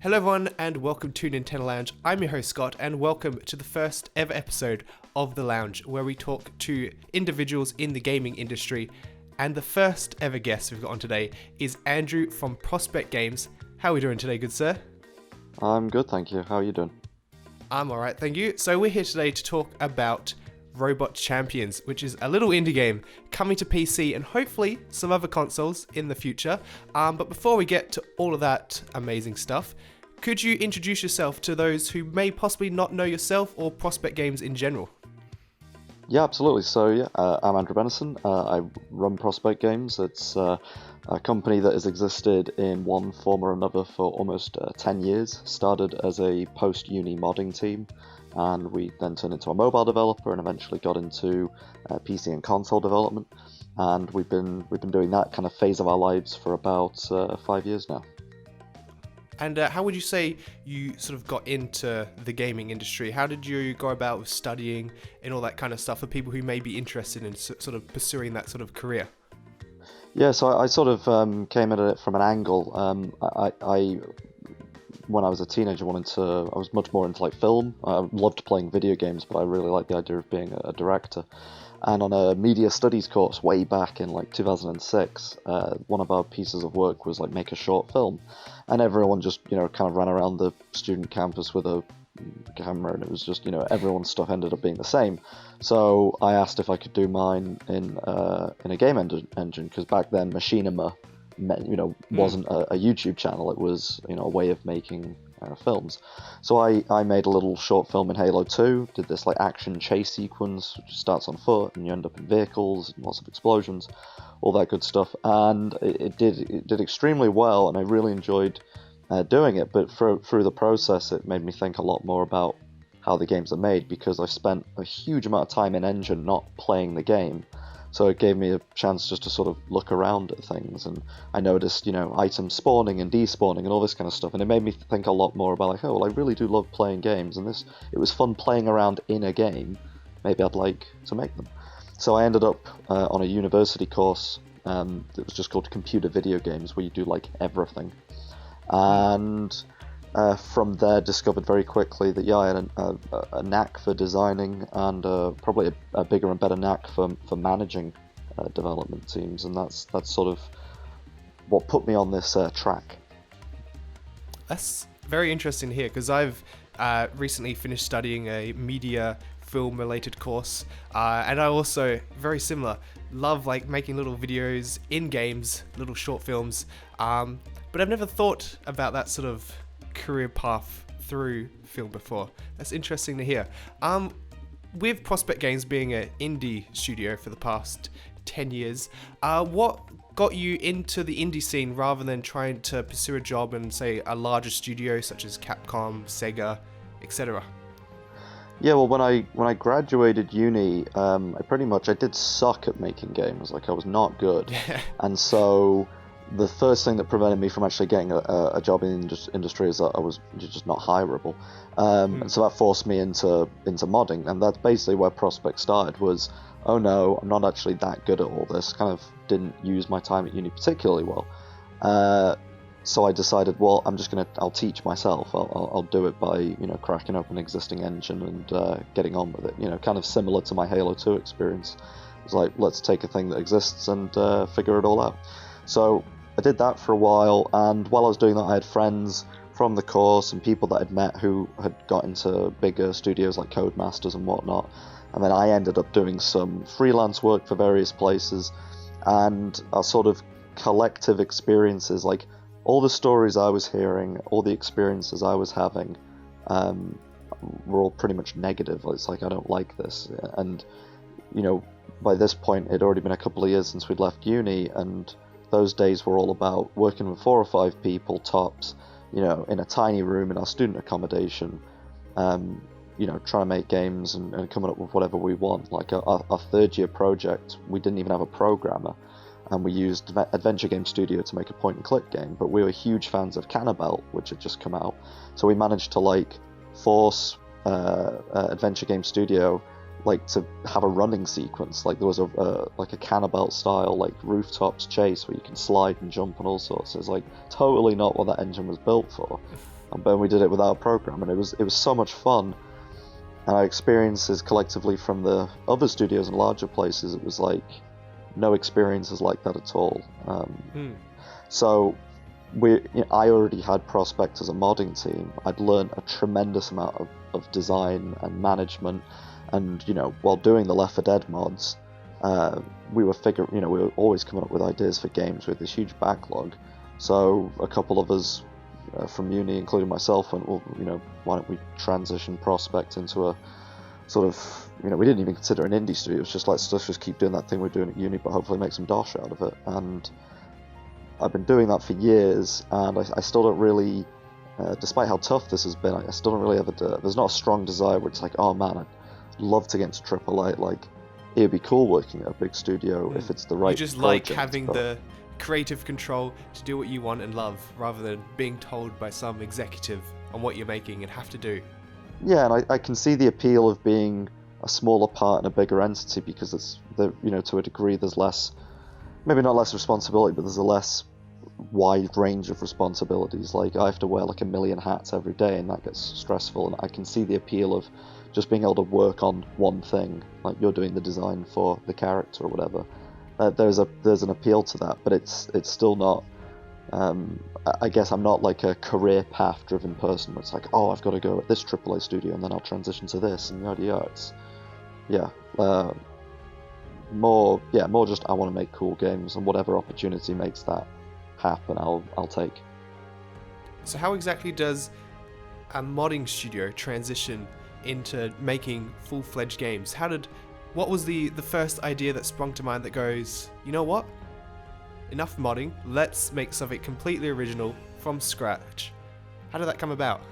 Hello everyone and welcome to Nintendo Lounge. I'm your host Scott and welcome to the first ever episode of The Lounge where we talk to individuals in the gaming industry. And the first ever guest we've got on today is Andrew from Prospect Games. How are we doing today, good sir? I'm good, thank you. How are you doing? I'm alright, thank you. So we're here today to talk about Robot Champions, which is a little indie game coming to PC and hopefully some other consoles in the future. But before we get to all of that amazing stuff, could you introduce yourself to those who may possibly not know yourself or Prospect Games in general? Yeah, absolutely. So, I'm Andrew Benison. I run Prospect Games. It's a company that has existed in one form or another for almost 10 years. Started as a post-uni modding team, and we then turned into a mobile developer and eventually got into PC and console development. And we've been doing that kind of phase of our lives for about 5 years now. And how would you say you sort of got into the gaming industry? How did you go about with studying and all that kind of stuff for people who may be interested in sort of pursuing that sort of career? Yeah, so I sort of came at it from an angle. I when I was a teenager, I was much more into like film. I loved playing video games, but I really liked the idea of being a director. And on a media studies course way back in like 2006, one of our pieces of work was like make a short film, and everyone just kind of ran around the student campus with a camera, and it was just everyone's stuff ended up being the same. So I asked if I could do mine in a game engine, because back then Machinima wasn't a YouTube channel. It was a way of making films. So I made a little short film in Halo 2, did this like action chase sequence, which starts on foot and you end up in vehicles and lots of explosions, all that good stuff, and it did extremely well, and I really enjoyed doing it. But through the process, it made me think a lot more about how the games are made, because I spent a huge amount of time in engine not playing the game. So it gave me a chance just to sort of look around at things, and I noticed, items spawning and despawning and all this kind of stuff, and it made me think a lot more about like, oh, well, I really do love playing games, and it was fun playing around in a game. Maybe I'd like to make them. So I ended up on a university course that was just called Computer Video Games, where you do like everything, and from there discovered very quickly that I had a knack for designing, and probably a bigger and better knack for managing development teams, and that's sort of what put me on this track. That's very interesting to hear, because I've recently finished studying a media film related course, and I also, very similar, love like making little videos in games, little short films, but I've never thought about that sort of career path through film before. That's interesting to hear. With Prospect Games being an indie studio for the past 10 years, what got you into the indie scene rather than trying to pursue a job in, say, a larger studio such as Capcom, Sega, etc.? Yeah, well, when I graduated uni, I did suck at making games. Like, I was not good. And so the first thing that prevented me from actually getting a job in the industry is that I was just not hireable. And so that forced me into modding, and that's basically where Prospect started. Was, oh no, I'm not actually that good at all this. Kind of didn't use my time at uni particularly well. So I decided, well, I'll teach myself. I'll do it by cracking up an existing engine and getting on with it. Kind of similar to my Halo 2 experience. It was like, let's take a thing that exists and figure it all out. So I did that for a while, and while I was doing that, I had friends from the course and people that I'd met who had got into bigger studios like Codemasters and whatnot. And then I ended up doing some freelance work for various places, and our sort of collective experiences, like all the stories I was hearing, all the experiences I was having, were all pretty much negative. It's like, I don't like this. And, by this point, it'd already been a couple of years since we'd left uni, and those days were all about working with 4 or 5 people tops, in a tiny room in our student accommodation, trying to make games and coming up with whatever we want. Like our third year project, we didn't even have a programmer, and we used Adventure Game Studio to make a point and click game, but we were huge fans of Cannibal, which had just come out. So we managed to like force Adventure Game Studio like to have a running sequence. Like there was a Cannibal style like rooftops chase where you can slide and jump and all sorts. It's like totally not what that engine was built for. but we did it without a program, and it was so much fun. And our experiences collectively from the other studios and larger places, it was like no experiences like that at all. So I already had Prospect as a modding team. I'd learned a tremendous amount of design and management, and while doing the Left 4 Dead mods, we were always coming up with ideas for games with this huge backlog. So a couple of us from uni, including myself, went, well, why don't we transition Prospect into a sort of, we didn't even consider an indie studio. It was just let's just keep doing that thing we're doing at uni, but hopefully make some dosh out of it. And I've been doing that for years, and I still don't really, despite how tough this has been, I still don't really ever do it. There's not a strong desire where it's like, oh man, I'd love to get into AAA. Like, it'd be cool working at a big studio if it's the right You just project, like having the creative control to do what you want and love, rather than being told by some executive on what you're making and have to do. Yeah, and I can see the appeal of being a smaller part in a bigger entity, because it's to a degree there's less, maybe not less responsibility, but there's a less wide range of responsibilities. Like, I have to wear like a million hats every day, and that gets stressful. And I can see the appeal of just being able to work on one thing, like you're doing the design for the character or whatever. There's an appeal to that, but it's still not. I guess I'm not like a career path driven person where it's like, oh, I've got to go at this AAA studio and then I'll transition to this and yada yada. More just I want to make cool games, and whatever opportunity makes that happen, I'll take. So how exactly does a modding studio transition into making full-fledged games? What was the first idea that sprung to mind that goes, you know what? Enough modding, let's make something completely original from scratch. How did that come about?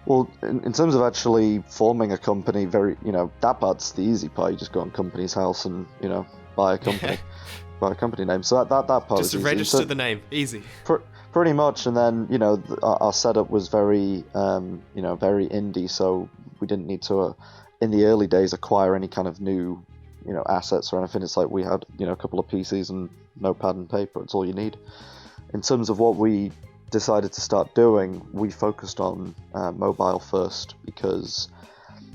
Well, in terms of actually forming a company, that part's the easy part. You just go on Company's House and, buy a company, buy a company name. So that part just is easy. Register the name, easy. Pretty much, and then, our setup was very, very indie, so we didn't need to, in the early days, acquire any kind of new, assets or anything. It's like we had, a couple of PCs and notepad and paper. It's all you need. In terms of what we decided to start doing, we focused on mobile first, because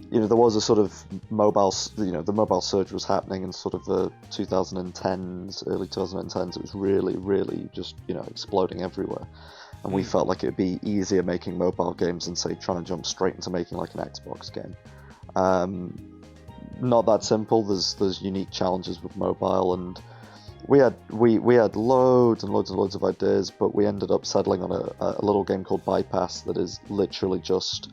there was a sort of mobile, the mobile surge was happening in sort of the 2010s, early 2010s. It was really, really just exploding everywhere, and we felt like it would be easier making mobile games than, say, trying to jump straight into making like an Xbox game. Not that simple. There's unique challenges with mobile, and we had loads and loads and loads of ideas, but we ended up settling on a little game called Bypass that is literally just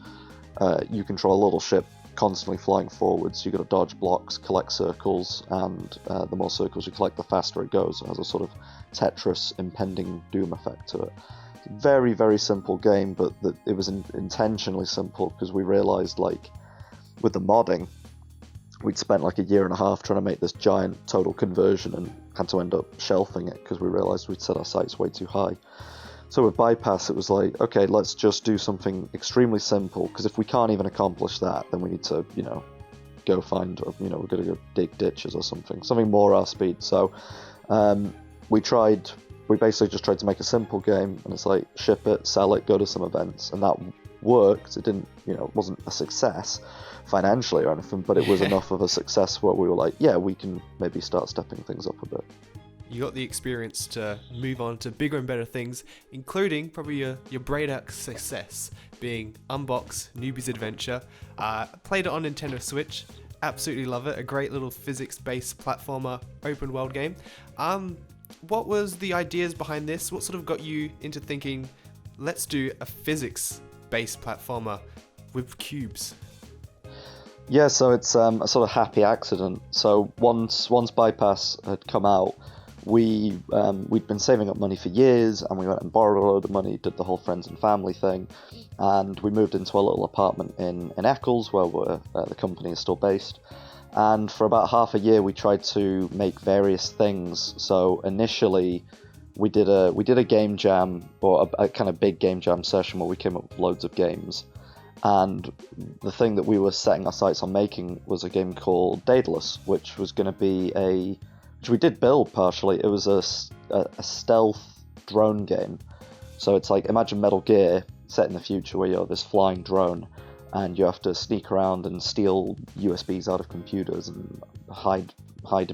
you control a little ship constantly flying forwards. You got to dodge blocks, collect circles, and the more circles you collect, the faster it goes. It has a sort of Tetris impending doom effect to it. Very, very simple game, but it was intentionally simple because we realized, like, with the modding, we'd spent like a year and a half trying to make this giant total conversion and had to end up shelving it because we realized we'd set our sights way too high. So with Bypass, it was like, okay, let's just do something extremely simple, because if we can't even accomplish that, then we need to, go find, we're going to go dig ditches or something more our speed. So we basically just tried to make a simple game, and it's like, ship it, sell it, go to some events, and that worked. It didn't, it wasn't a success financially or anything, but it was enough of a success where we were like, yeah, we can maybe start stepping things up a bit. You got the experience to move on to bigger and better things, including probably your breakout success being Unbox Newbies Adventure. Played it on Nintendo Switch, absolutely love it. A great little physics-based platformer open world game. What was the ideas behind this? What sort of got you into thinking, let's do a physics-based platformer with cubes? Yeah, so it's a sort of happy accident. So once Bypass had come out, we'd been saving up money for years, and we went and borrowed a load of money, did the whole friends and family thing, and we moved into a little apartment in Eccles, where the company is still based. And for about half a year, we tried to make various things. So initially, we did a game jam, or a kind of big game jam session where we came up with loads of games. And the thing that we were setting our sights on making was a game called Daedalus, which was going to be which we did build partially. It was a stealth drone game So it's like, imagine Metal Gear set in the future where you're this flying drone and you have to sneak around and steal USBs out of computers and hide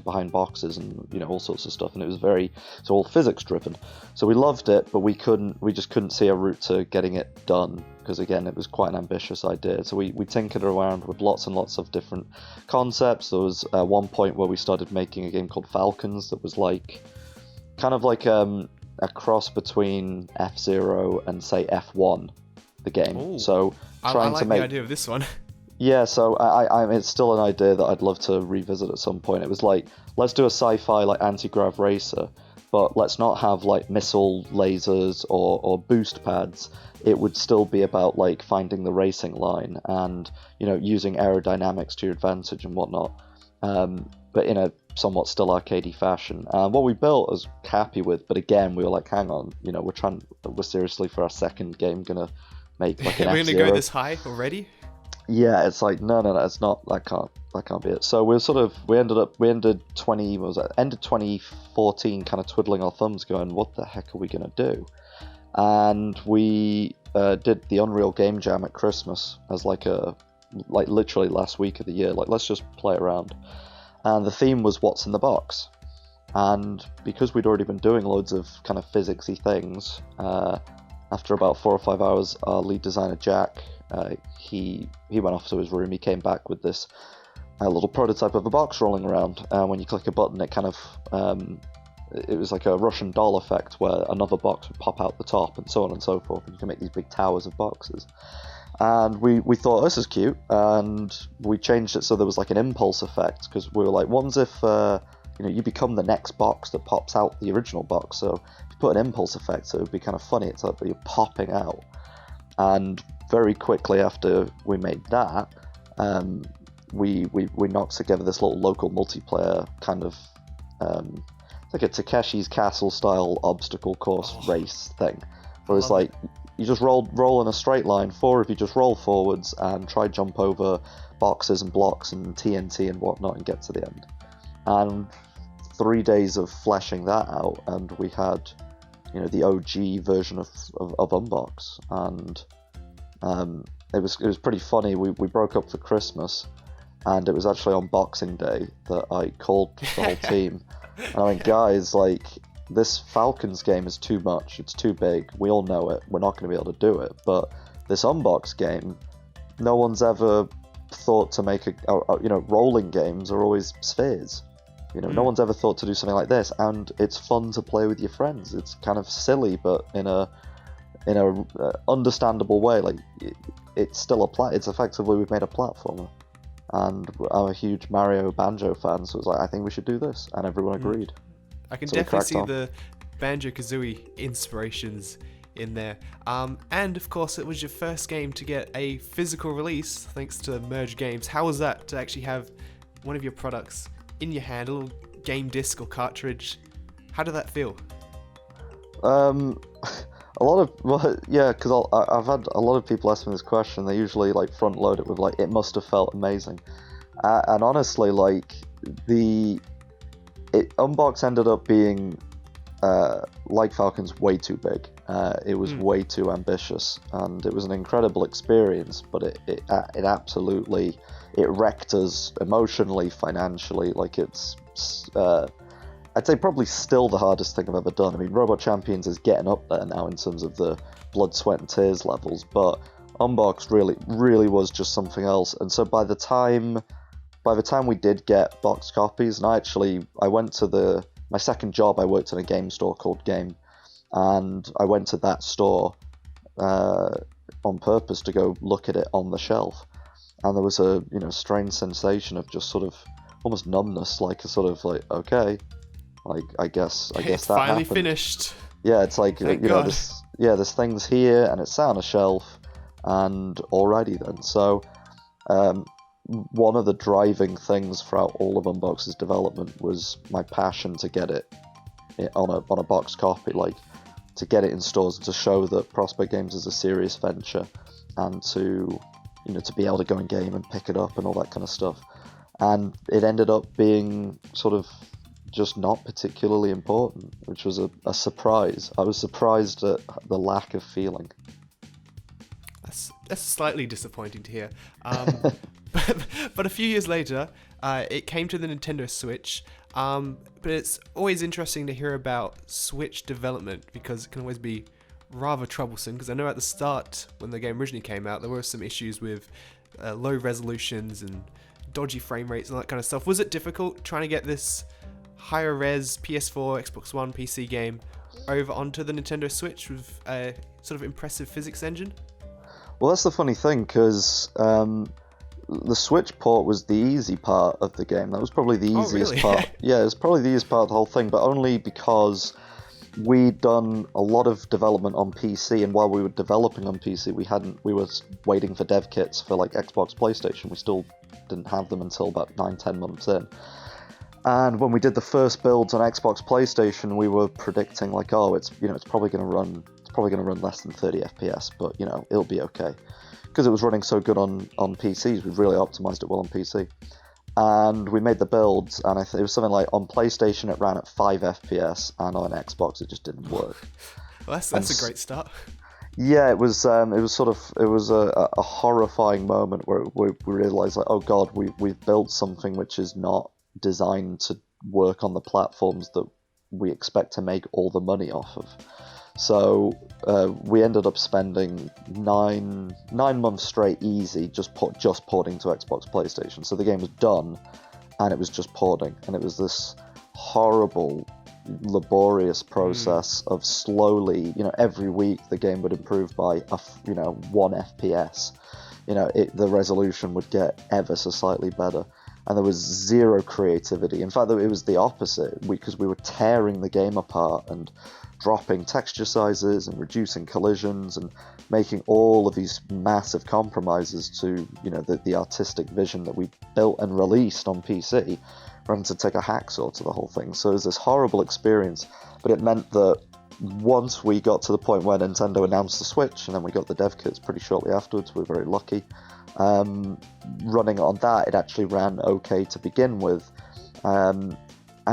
behind boxes and all sorts of stuff. And it's all physics driven. So we loved it, but we just couldn't see a route to getting it done, because again, it was quite an ambitious idea. So we tinkered around with lots and lots of different concepts. There was one point where we started making a game called Falcons that was kind of like a cross between F-Zero and say F1, the game. Ooh. So I like the idea of this one. Yeah, so it's still an idea that I'd love to revisit at some point. It was like, let's do a sci-fi like anti-grav racer, but let's not have like missile lasers or boost pads. It would still be about like finding the racing line and using aerodynamics to your advantage and whatnot, but in a somewhat still arcadey fashion. What we built, I was happy with, but again, we were like, hang on, we're seriously for our second game gonna make like an We're F-Zero. gonna go this high already? Yeah, it's like no, it's not. That can't be it. So we ended 2014 kind of twiddling our thumbs, going, what the heck are we gonna do? And we did the Unreal Game Jam at Christmas as like literally last week of the year. Like, let's just play around. And the theme was what's in the box. And because we'd already been doing loads of kind of physicsy things, after about 4 or 5 hours, our lead designer Jack, he went off to his room. He came back with this little prototype of a box rolling around. When you click a button, it kind of it was like a Russian doll effect where another box would pop out the top, and so on and so forth. And you can make these big towers of boxes. And we thought, this is cute, and we changed it so there was like an impulse effect, because we were like, what if you become the next box that pops out the original box? So if you put an impulse effect, so it would be kind of funny. It's like you're popping out. And very quickly after we made that, we knocked together this little local multiplayer kind of it's like a Takeshi's Castle style obstacle course race thing, where it's like you just roll in a straight line. 4 of you just roll forwards and try jump over boxes and blocks and TNT and whatnot and get to the end. And 3 days of fleshing that out, and we had the OG version of Unbox, and it was pretty funny. We broke up for Christmas, and it was actually on Boxing Day that I called the whole team, and I went, guys, like, this Falcons game is too much. It's too big. We all know it. We're not going to be able to do it. But this Unbox game, no one's ever thought to make rolling games are always spheres. No one's ever thought to do something like this, and it's fun to play with your friends. It's kind of silly, but in a understandable way. Like, it's still it's effectively, we've made a platformer, and I'm a huge Mario Banjo fan, so it's like, I think we should do this, and everyone agreed. I can So definitely see on. the Banjo-Kazooie inspirations in there. And of course, it was your first game to get a physical release thanks to Merge Games. How was that to actually have one of your products in your hand, a little game disc or cartridge? How did that feel? Because I've had a lot of people ask me this question. They usually like front load it with like, it must have felt amazing, and honestly, like Unbox ended up being like Falcons, way too big. It was way too ambitious, and it was an incredible experience, but it absolutely wrecked us emotionally, financially. Like, it's I'd say probably still the hardest thing I've ever done. I mean, Robot Champions is getting up there now in terms of the blood, sweat, and tears levels, but Unbox really was just something else. And so by the time we did get box copies, and I went to my second job, I worked in a game store called Game, and I went to that store on purpose to go look at it on the shelf, and there was a strange sensation of just sort of almost numbness, like a sort of like, okay, like I guess It's that finally happened. Finished. Yeah, it's like Thank God. this thing's here and it's sat on a shelf, and alrighty then. So one of the driving things throughout all of Unbox's development was my passion to get it on a box copy, like to get it in stores, to show that Prospect Games is a serious venture, and to be able to go in Game and pick it up and all that kind of stuff. And it ended up being sort of just not particularly important, which was a surprise. I was surprised at the lack of feeling. That's slightly disappointing to hear. But a few years later, it came to the Nintendo Switch. But it's always interesting to hear about Switch development because it can always be rather troublesome. Because I know at the start, when the game originally came out, there were some issues with low resolutions and dodgy frame rates and all that kind of stuff. Was it difficult trying to get this higher res PS4, Xbox One, PC game over onto the Nintendo Switch with a sort of impressive physics engine? Well, that's the funny thing, because the Switch port was the easy part of the game. That was probably the easiest part. Yeah, it was probably the easiest part of the whole thing, but only because we'd done a lot of development on PC, and while we were developing on PC, we were waiting for dev kits for like Xbox, PlayStation. We still didn't have them until about 9-10 months in. And when we did the first builds on Xbox, PlayStation, we were predicting like, oh, it's probably going to run less than 30 FPS, but it'll be okay, because it was running so good on PCs. We've really optimized it well on PC, and we made the builds, and it was something like on PlayStation it ran at 5 FPS, and on Xbox it just didn't work. Well, that's a great start. Yeah, it was a horrifying moment where we realized like, oh god, we've built something which is not designed to work on the platforms that we expect to make all the money off of. So we ended up spending nine months straight easy just porting to Xbox, PlayStation. So the game was done, and it was just porting, and it was this horrible, laborious process of slowly, every week the game would improve by 1 FPS. The resolution would get ever so slightly better. And there was zero creativity. In fact, it was the opposite, because we were tearing the game apart and dropping texture sizes and reducing collisions and making all of these massive compromises to the artistic vision that we built and released on PC, rather to take a hacksaw to the whole thing. So it was this horrible experience, but it meant that once we got to the point where Nintendo announced the Switch, and then we got the dev kits pretty shortly afterwards, we were very lucky. Running on that, it actually ran okay to begin with. And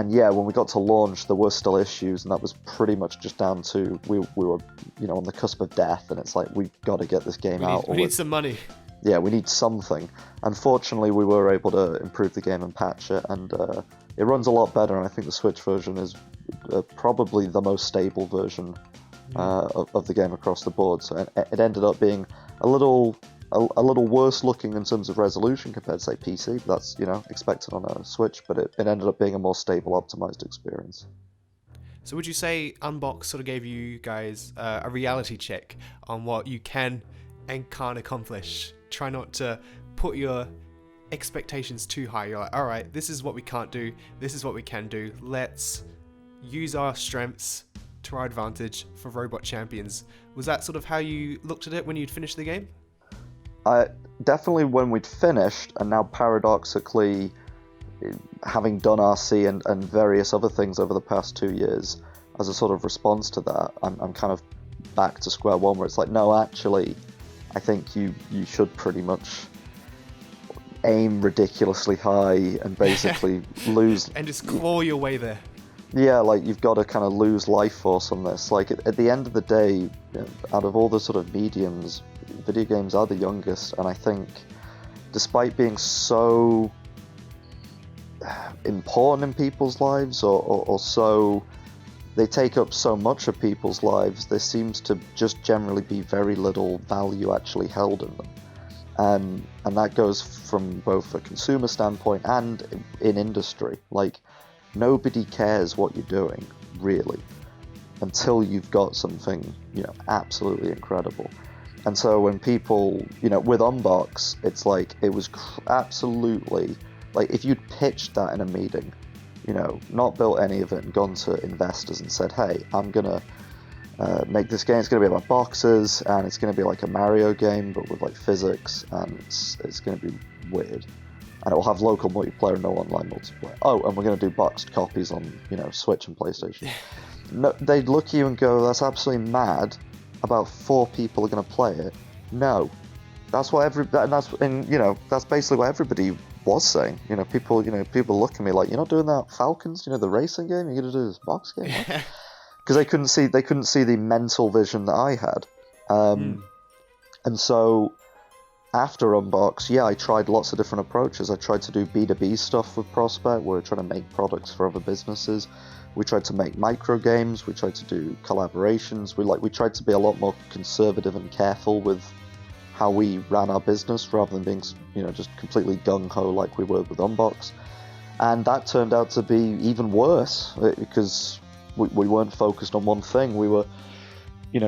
yeah, when we got to launch, there were still issues, and that was pretty much just down to we were on the cusp of death, and it's like, we've got to get this game out. We need some money. Yeah, we need something. Unfortunately, we were able to improve the game and patch it, and it runs a lot better, and I think the Switch version is probably the most stable version of the game across the board. So it ended up being a little worse looking in terms of resolution compared to, say, PC. That's expected on a Switch, but it ended up being a more stable, optimized experience. So would you say Unbox sort of gave you guys a reality check on what you can and can't accomplish? Try not to put your expectations too high. You're like, all right, this is what we can't do, this is what we can do. Let's use our strengths to our advantage for Robot Champions. Was that sort of how you looked at it when you'd finished the game? Definitely when we'd finished, and now paradoxically, having done RC and various other things over the past 2 years, as a sort of response to that, I'm kind of back to square one, where it's like, no, actually, I think you should pretty much aim ridiculously high and basically lose... and just claw your way there. Yeah, like, you've got to kind of lose life force on this. Like, at the end of the day, out of all the sort of mediums, video games are the youngest, and I think despite being so important in people's lives, or so they take up so much of people's lives, there seems to just generally be very little value actually held in them. And that goes from both a consumer standpoint and in industry. Like, nobody cares what you're doing, really, until you've got something, absolutely incredible. And so when people, with Unbox, it's like, it was absolutely, like, if you'd pitched that in a meeting, not built any of it and gone to investors and said, hey, I'm going to make this game, it's going to be about boxes, and it's going to be like a Mario game, but with, like, physics, and it's going to be weird. And it will have local multiplayer and no online multiplayer. Oh, and we're going to do boxed copies on, Switch and PlayStation. No, they'd look at you and go, that's absolutely mad. About 4 people are going to play it. No, that's what that's basically what everybody was saying. People look at me like, you're not doing that Falcons, the racing game. You're gonna do this box game, because they couldn't see the mental vision that I had. And so after Unbox, I tried lots of different approaches. I tried to do B2B stuff with Prospect, where we're trying to make products for other businesses. We tried to make micro games. We tried to do collaborations. We tried to be a lot more conservative and careful with how we ran our business, rather than being, just completely gung-ho like we were with Unbox. And that turned out to be even worse, because we weren't focused on one thing. We were,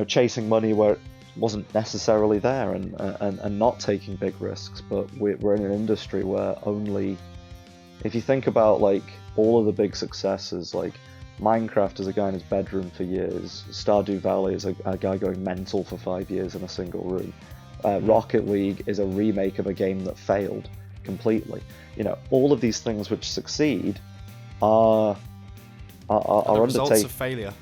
chasing money where it wasn't necessarily there, and not taking big risks. But we're in an industry where only, if you think about like all of the big successes, like Minecraft is a guy in his bedroom for years, Stardew Valley is a guy going mental for 5 years in a single room, Rocket League is a remake of a game that failed completely. All of these things which succeed are the results of failure.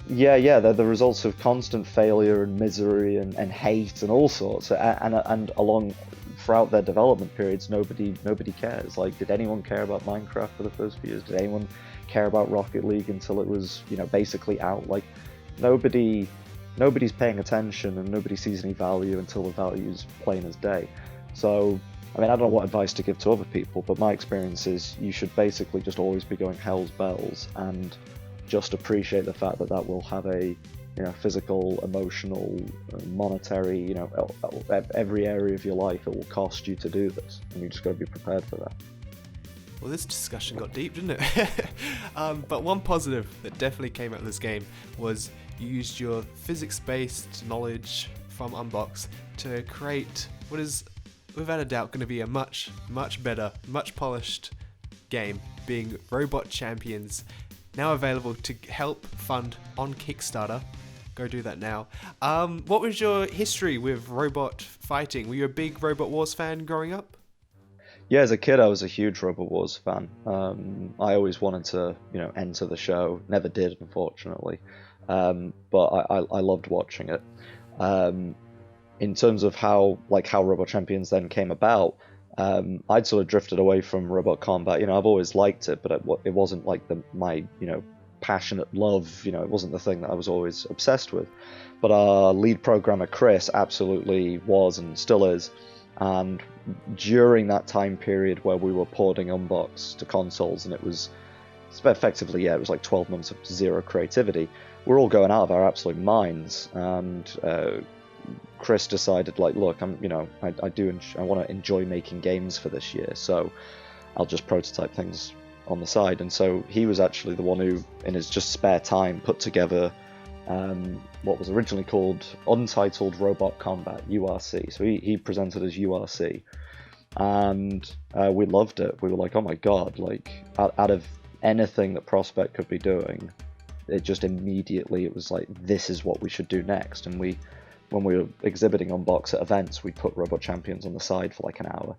Yeah, they're the results of constant failure and misery and hate and all sorts. And along throughout their development periods, nobody cares. Like, did anyone care about Minecraft for the first few years? Did anyone care about Rocket League until it was, basically out? Like, nobody's paying attention, and nobody sees any value until the value's plain as day. So, I don't know what advice to give to other people, but my experience is you should basically just always be going hell's bells, and just appreciate the fact that will have a physical, emotional, monetary, every area of your life it will cost you to do this, and you just got to be prepared for that. Well, this discussion got deep, didn't it? But one positive that definitely came out of this game was you used your physics-based knowledge from Unbox to create what is, without a doubt, going to be a much, much better, much polished game, being Robot Champions, now available to help fund on Kickstarter. Go do that now. What was your history with robot fighting? Were you a big Robot Wars fan growing up? Yeah, as a kid, I was a huge Robot Wars fan. I always wanted to, enter the show. Never did, unfortunately. But I loved watching it. In terms of how Robot Champions then came about, I'd sort of drifted away from robot combat. I've always liked it, but it wasn't like my passionate love. It wasn't the thing that I was always obsessed with. But our lead programmer Chris absolutely was and still is. And during that time period where we were porting Unbox to consoles, and it was effectively, it was like 12 months of zero creativity, we're all going out of our absolute minds. And Chris decided, like, look, I want to enjoy making games for this year, so I'll just prototype things on the side. And so he was actually the one who, in his just spare time, put together what was originally called Untitled Robot Combat, URC. So he presented as URC, and we loved it. We were like, oh my god, like, out of anything that Prospect could be doing, it just immediately, it was like, this is what we should do next. And when we were exhibiting Unbox at events, we put Robot Champions on the side for like an hour,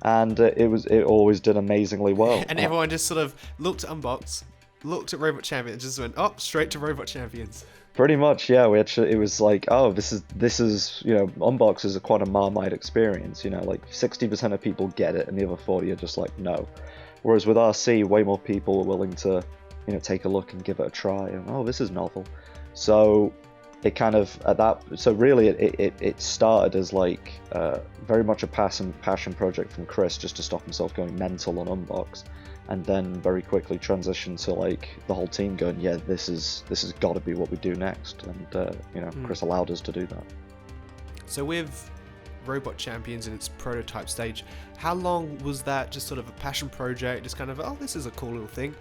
and it always did amazingly well. And everyone just sort of looked at Unbox, looked at Robot Champions, and just went, oh, straight to Robot Champions. Pretty much, yeah. It was like, oh, this is Unbox is quite a Marmite experience. Like 60% of people get it, and the other 40 are just like, no. Whereas with RC, way more people are willing to, take a look and give it a try, and oh, this is novel. So it kind of really it started as like very much a passion project from Chris, just to stop himself going mental on Unbox, and then very quickly transitioned to like the whole team going, yeah, this has got to be what we do next, and Chris allowed us to do that. So with Robot Champions in its prototype stage, how long was that just sort of a passion project, just kind of, oh, this is a cool little thing?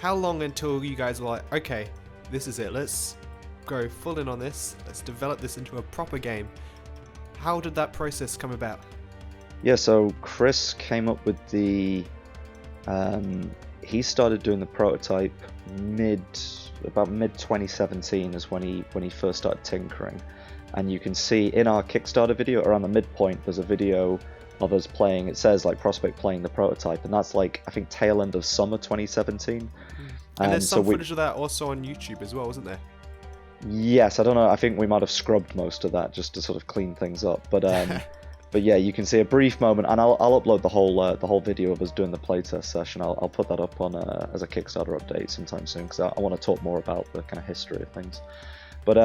How long until you guys were like, okay, this is it, let's go full in on this, let's develop this into a proper game? How did that process come about? Yeah, so Chris came up with the he started doing the prototype about mid 2017 is when he first started tinkering. And you can see in our Kickstarter video, around the midpoint, there's a video of us playing. It says like Prospect playing the prototype, and that's like, I think, tail end of summer 2017. And there's some footage of that also on YouTube as well, isn't there? Yes, I don't know. I think we might have scrubbed most of that just to sort of clean things up. But But yeah, you can see a brief moment, and I'll upload the whole video of us doing the playtest session. I'll put that up on as a Kickstarter update sometime soon, because I want to talk more about the kind of history of things. But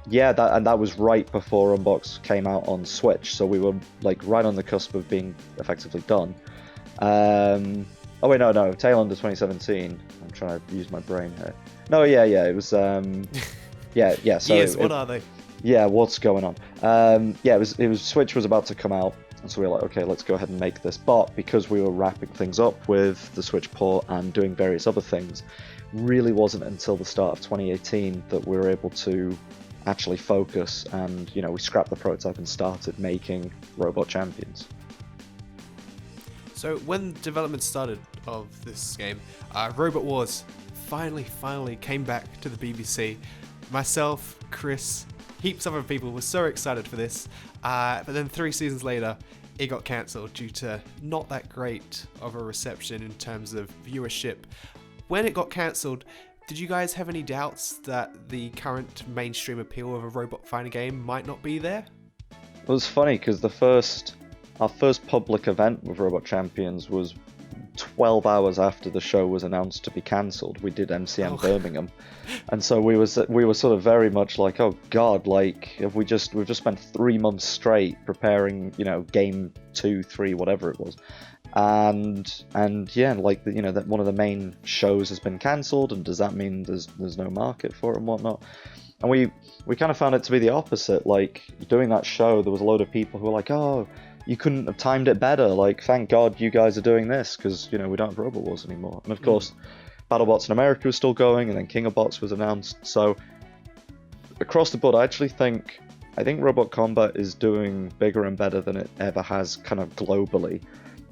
yeah, that was right before Unbox came out on Switch, so we were like right on the cusp of being effectively done. Oh wait, no, tail end of 2017. I'm trying to use my brain here. No, yeah, it was yeah. So Yes, what are they? Yeah, what's going on? Yeah, it was Switch was about to come out, and so we were like, okay, let's go ahead and make this. But because we were wrapping things up with the Switch port and doing various other things, really wasn't until the start of 2018 that we were able to actually focus, and we scrapped the prototype and started making Robot Champions. So when development started of this game, Robot Wars finally came back to the BBC. Myself, Chris, heaps of other people were so excited for this, but then 3 seasons later, it got cancelled due to not that great of a reception in terms of viewership. When it got cancelled, did you guys have any doubts that the current mainstream appeal of a robot fighting game might not be there? It was funny because our first public event with Robot Champions was 12 hours after the show was announced to be cancelled. We did MCM Birmingham, and so we were sort of very much like, oh god, like we've just spent 3 months straight preparing, game 2, 3, whatever it was, and yeah, like that one of the main shows has been cancelled, and does that mean there's no market for it and whatnot? And we kind of found it to be the opposite. Like, doing that show, there was a load of people who were like, oh, you couldn't have timed it better. Like, thank God you guys are doing this, because we don't have Robot Wars anymore. And of course, BattleBots in America was still going, and then King of Bots was announced. So across the board, I think Robot Combat is doing bigger and better than it ever has, kind of globally.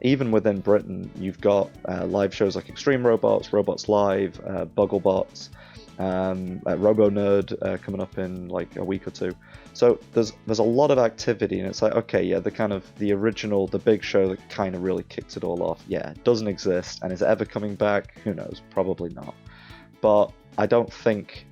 Even within Britain, you've got live shows like Extreme Robots, Robots Live, Bugglebots, Robo Nerd coming up in like a week or two. So there's a lot of activity, and it's like, okay, yeah, the original, the big show that kind of really kicked it all off, yeah, it doesn't exist, and is it ever coming back? Who knows? Probably not. But I think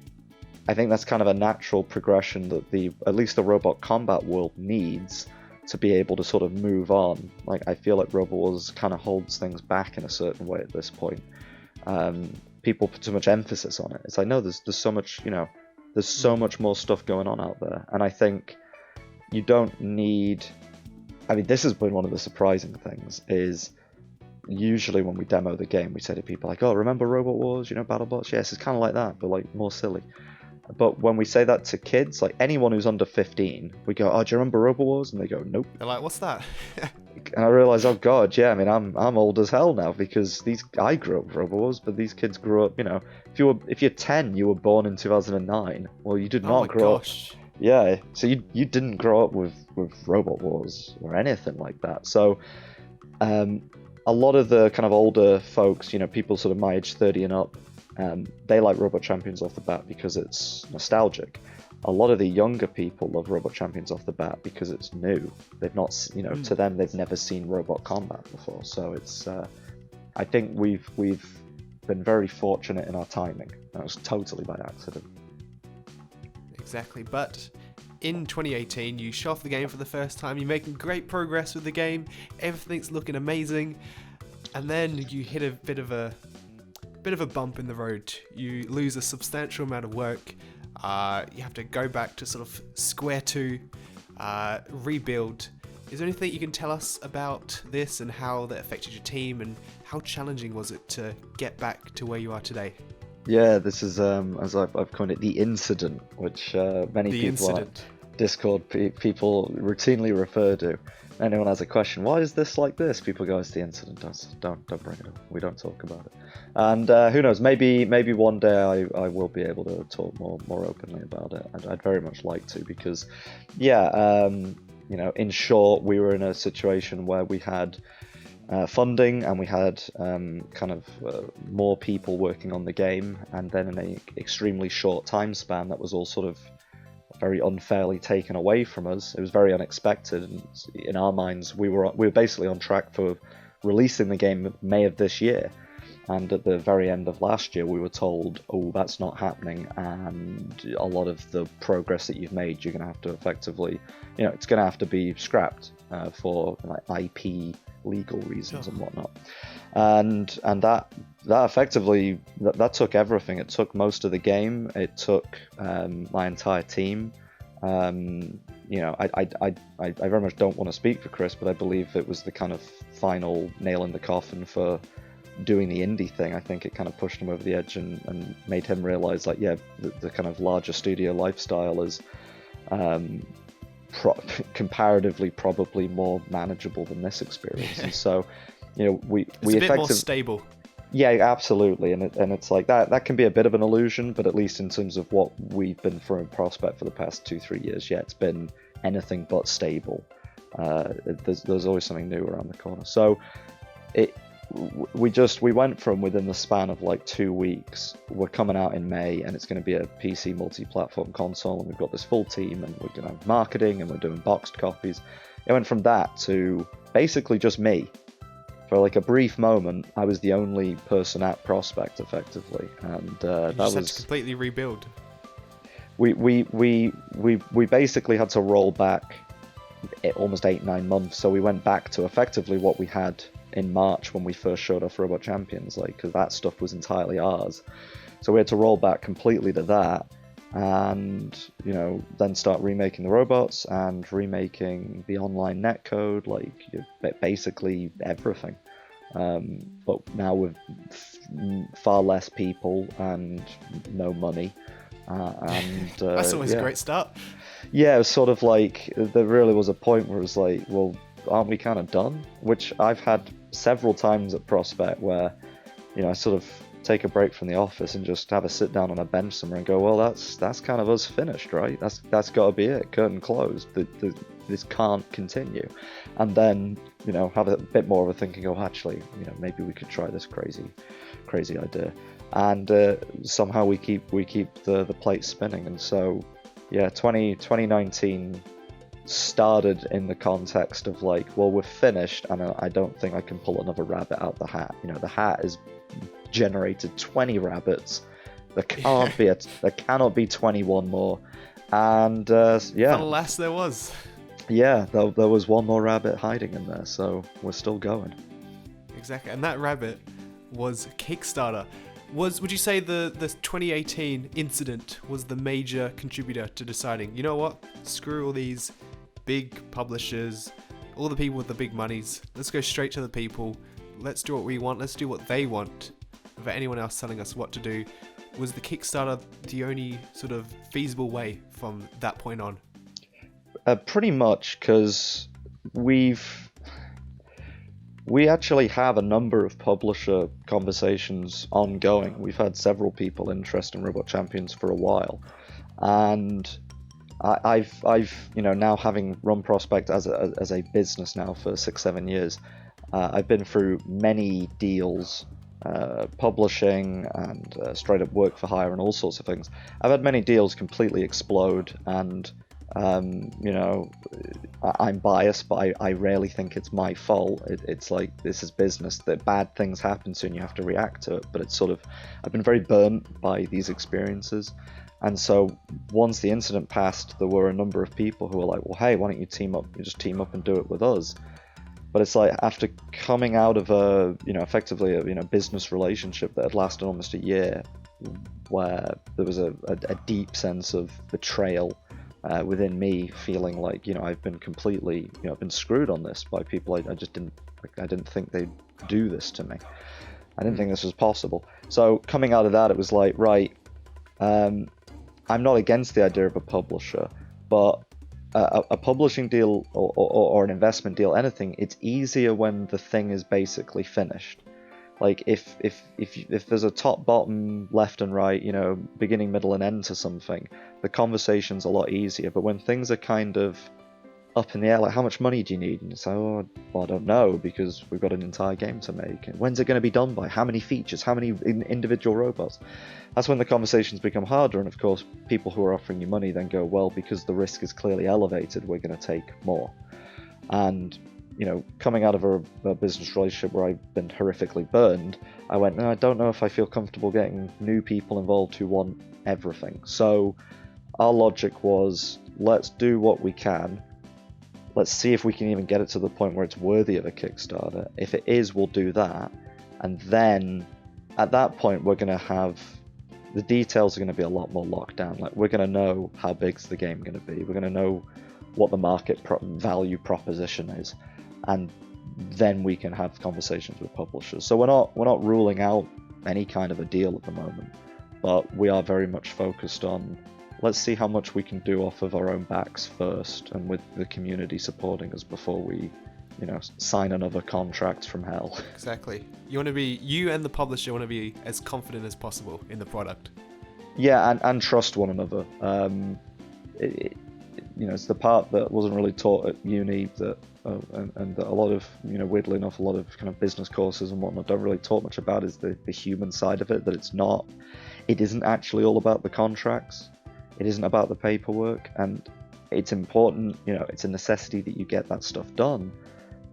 that's kind of a natural progression that at least the robot combat world needs to be able to sort of move on. Like, I feel like Robot Wars kind of holds things back in a certain way at this point. People put too much emphasis on it. It's like, no, there's so much, there's so much more stuff going on out there. And I think you don't need... I mean, this has been one of the surprising things, is usually when we demo the game, we say to people like, oh, remember Robot Wars, BattleBots? Yes, it's kind of like that, but like more silly. But when we say that to kids, like anyone who's under 15, we go, oh, do you remember Robot Wars? And they go, nope. They're like, what's that? And I realize, oh god, yeah, I mean, I'm old as hell now, because I grew up with Robot Wars, but these kids grew up, if you're 10, you were born in 2009. Well, you did not grow up. Yeah, so you didn't grow up with Robot Wars or anything like that. So a lot of the kind of older folks, people sort of my age, 30 and up, they like Robot Champions off the bat because it's nostalgic. A lot of the younger people love Robot Champions off the bat because it's new. They've not, to them, they've never seen robot combat before. So it's, I think we've been very fortunate in our timing. That was totally by accident. Exactly, but in 2018, you show off the game for the first time. You're making great progress with the game. Everything's looking amazing, and then you hit a bit of a bump in the road. You lose a substantial amount of work. You have to go back to sort of square two, rebuild. Is there anything you can tell us about this and how that affected your team, and how challenging was it to get back to where you are today? Yeah, this is, as I've coined it, the incident, which many people on Discord people routinely refer to. Anyone has a question, why is this like this? People go, it's the incident. Don't bring it up. We don't talk about it. And who knows? Maybe one day I will be able to talk more openly about it. I'd very much like to, because, yeah, in short, we were in a situation where we had funding, and we had more people working on the game, and then in an extremely short time span, that was all sort of very unfairly taken away from us. It was very unexpected, and in our minds, we were basically on track for releasing the game May of this year, And at the very end of last year, we were told, oh, that's not happening, and a lot of the progress that you've made, you're going to have to effectively, it's going to have to be scrapped for like IP legal reasons and whatnot. And that effectively that took everything. It took most of the game. It took my entire team. I very much don't want to speak for Chris, but I believe it was the kind of final nail in the coffin for doing the indie thing. I think it kind of pushed him over the edge and made him realize, like, the kind of larger studio lifestyle is comparatively probably more manageable than this experience. And so, we it's a bit more stable. Yeah, absolutely, and it's like that can be a bit of an illusion, but at least in terms of what we've been through in Prospect for the past 2-3 years, it's been anything but stable. There's always something new around the corner. So we went from, within the span of like 2 weeks, we're coming out in May and it's going to be a PC multi-platform console, and we've got this full team and we're going to have marketing and we're doing boxed copies. It went from that to basically just me. For like a brief moment, I was the only person at Prospect, effectively, and that was had to completely rebuild. We basically had to roll back almost 8-9 months. So we went back to effectively what we had in March when we first showed off Robot Champions, like, because that stuff was entirely ours. So we had to roll back completely to that, and then start remaking the robots and remaking the online netcode, like basically everything. But now with far less people and no money, that's always a great start. Yeah, it was sort of like, there really was a point where it was like, well, aren't we kind of done? Which I've had several times at Prospect where, I sort of take a break from the office and just have a sit down on a bench somewhere and go, well, that's kind of us finished, right? That's got to be it. Curtain closed. This can't continue. And then, have a bit more of a thinking, oh, actually, maybe we could try this crazy idea. And somehow we keep the plate spinning. And so, 2019 started in the context of like, well, we're finished, and I don't think I can pull another rabbit out the hat. The hat is generated 20 rabbits. There cannot be 21 more. And alas, there was. Yeah, there was one more rabbit hiding in there, so we're still going. Exactly, and that rabbit was Kickstarter. Would you say the 2018 incident was the major contributor to deciding, you know what, screw all these big publishers, all the people with the big monies, let's go straight to the people, let's do what we want, let's do what they want, without anyone else telling us what to do? Was the Kickstarter the only sort of feasible way from that point on? Pretty much, because we actually have a number of publisher conversations ongoing. We've had several people interested in Robot Champions for a while, and I've now, having run Prospect as a business now for 6-7 years, I've been through many deals, publishing and straight up work for hire and all sorts of things. I've had many deals completely explode, and I'm biased, but I rarely think it's my fault. It's like, this is business, that bad things happen to you and you have to react to it. But it's sort of, I've been very burnt by these experiences. And so once the incident passed, there were a number of people who were like, well, hey, why don't you team up? You just team up and do it with us. But it's like, after coming out of a, effectively a, business relationship that had lasted almost a year, where there was a deep sense of betrayal within me, feeling like, I've been completely, I've been screwed on this by people I didn't think they'd do this to me. I didn't think this was possible. So coming out of that, it was like, right, I'm not against the idea of a publisher, but a publishing deal or an investment deal, anything, it's easier when the thing is basically finished. Like, if there's a top, bottom, left and right, beginning, middle and end to something, the conversation's a lot easier. But when things are kind of up in the air, like, how much money do you need? And it's like, oh, well, I don't know, because we've got an entire game to make. And when's it going to be done by? How many features? How many individual robots? That's when the conversations become harder. And of course, people who are offering you money then go, well, because the risk is clearly elevated, we're going to take more. And coming out of a business relationship where I've been horrifically burned, I went, no, I don't know if I feel comfortable getting new people involved who want everything. So our logic was, let's do what we can. Let's see if we can even get it to the point where it's worthy of a Kickstarter. If it is, we'll do that. And then at that point, we're going to have the details are going to be a lot more locked down. Like, we're going to know how big's the game going to be. We're going to know what the market value proposition is, and then we can have conversations with publishers. So we're not ruling out any kind of a deal at the moment, but we are very much focused on, let's see how much we can do off of our own backs first, and with the community supporting us before we sign another contract from hell. Exactly. You and the publisher want to be as confident as possible in the product. Yeah, and trust one another. It's the part that wasn't really taught at uni, that and that a lot of, weirdly enough, a lot of kind of business courses and whatnot don't really talk much about, is the human side of it. That it isn't actually all about the contracts. It isn't about the paperwork, and it's important. It's a necessity that you get that stuff done.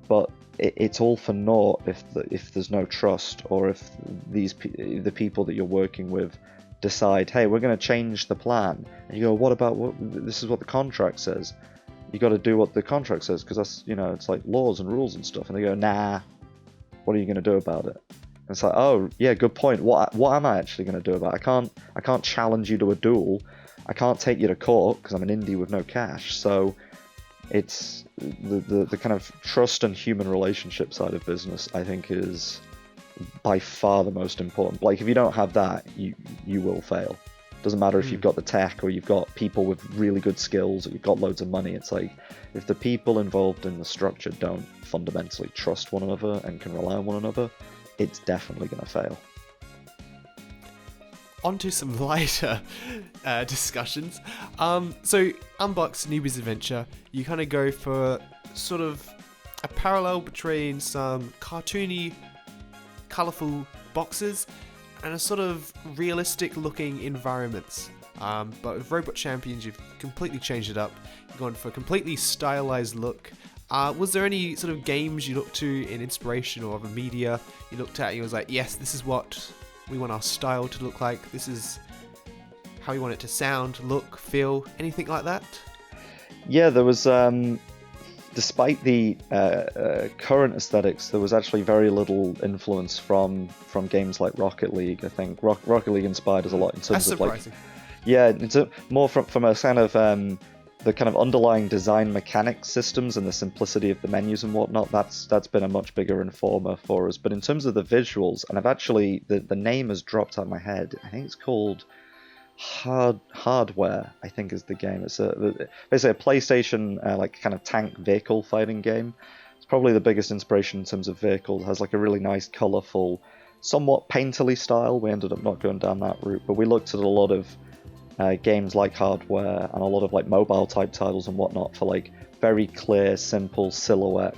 But it's all for naught if there's no trust, or if the people that you're working with decide, hey, we're going to change the plan, and you go, what about this is what the contract says. You got to do what the contract says, because that's it's like laws and rules and stuff. And they go, nah, what are you going to do about it? And it's like, oh yeah, good point. What am I actually going to do about it? I can't challenge you to a duel. I can't take you to court because I'm an indie with no cash. So it's the kind of trust and human relationship side of business, I think, is by far the most important. Like, if you don't have that, you will fail. Doesn't matter if you've got the tech, or you've got people with really good skills, or you've got loads of money. It's like, if the people involved in the structure don't fundamentally trust one another and can rely on one another, it's definitely going to fail. Onto some lighter discussions. So Unbox Newbies Adventure, you kind of go for sort of a parallel between some cartoony, colourful boxes and a sort of realistic looking environments. But with Robot Champions, you've completely changed it up. You've gone for a completely stylized look. Was there any sort of games you looked to in inspiration, or other media you looked at and you was like, yes, this is what we want our style to look like, this is how we want it to sound, look, feel, anything like that? Yeah, there was, despite the current aesthetics, there was actually very little influence from games like Rocket League. I think Rocket League inspired us a lot in terms That's of surprising. it's more from a kind of the kind of underlying design mechanics systems and the simplicity of the menus and whatnot. That's been a much bigger informer for us. But in terms of the visuals, and I've actually, the name has dropped out of my head. I think it's called Hardware, I think is the game. It's basically a PlayStation like kind of tank vehicle fighting game. It's probably the biggest inspiration in terms of vehicles. It has like a really nice, colourful, somewhat painterly style. We ended up not going down that route, but we looked at a lot of games like Hardware and a lot of like mobile type titles and whatnot for like very clear, simple silhouette,